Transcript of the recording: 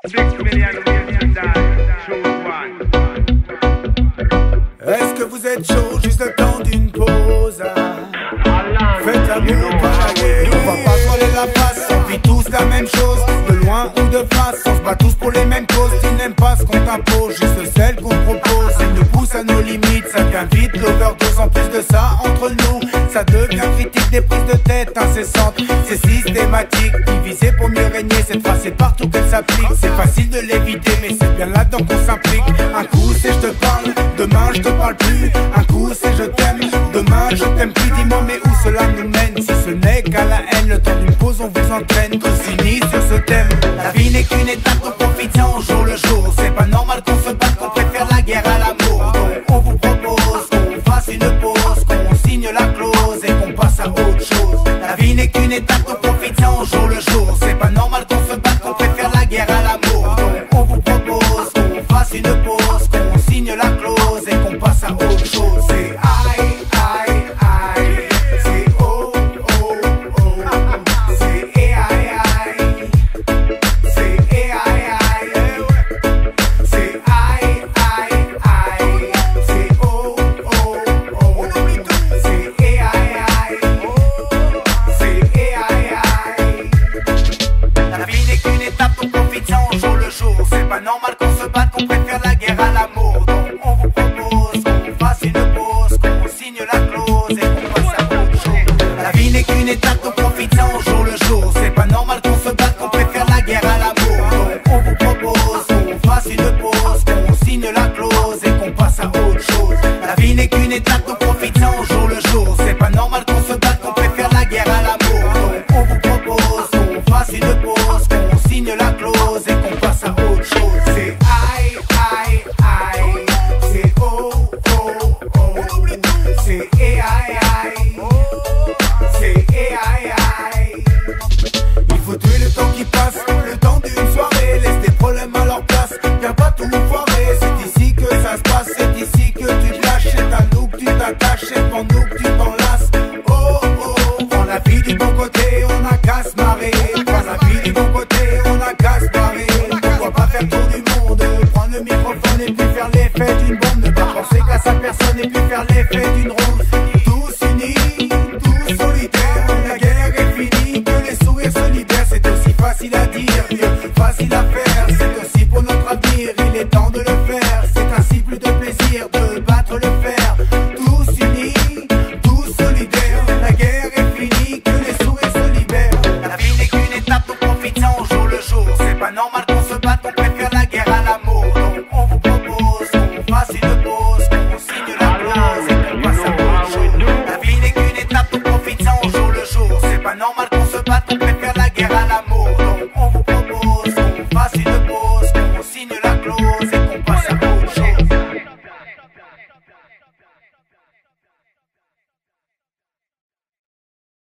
Est-ce que vous êtes chaud, juste le temps d'une pause? Faites l'amour, pareil. On va pas se voiler la face, on vit tous la même chose. De loin ou de face, on se bat tous pour les mêmes causes. Tu n'aimes pas ce qu'on t'impose, juste celle qu'on te propose. Elle nous pousse à nos limites, ça devient vite l'overdose. En plus de ça, entre nous, ça devient critique. Des prises de tête incessantes, c'est systématique. Divisé pour mieux régner, cette phrase c'est partout qu'elle s'applique. C'est facile de l'éviter, mais c'est bien là-dedans qu'on s'implique. Un coup c'est je te parle, demain je te parle plus. Un coup c'est je t'aime, demain je t'aime plus. Dis-moi mais où cela nous mène? Si ce n'est qu'à la haine, le temps d'une pause on vous entraîne. Qu'on s'unit sur ce thème. La vie n'est qu'une étape, donc profitons au jour le jour. C'est pas normal qu'on se batte, qu'on préfère la guerre à l'amour. Donc on vous propose qu'on fasse une pause, qu'on signe la clause et qu'on passe à autre chose. La vie n'est qu'une étape, donc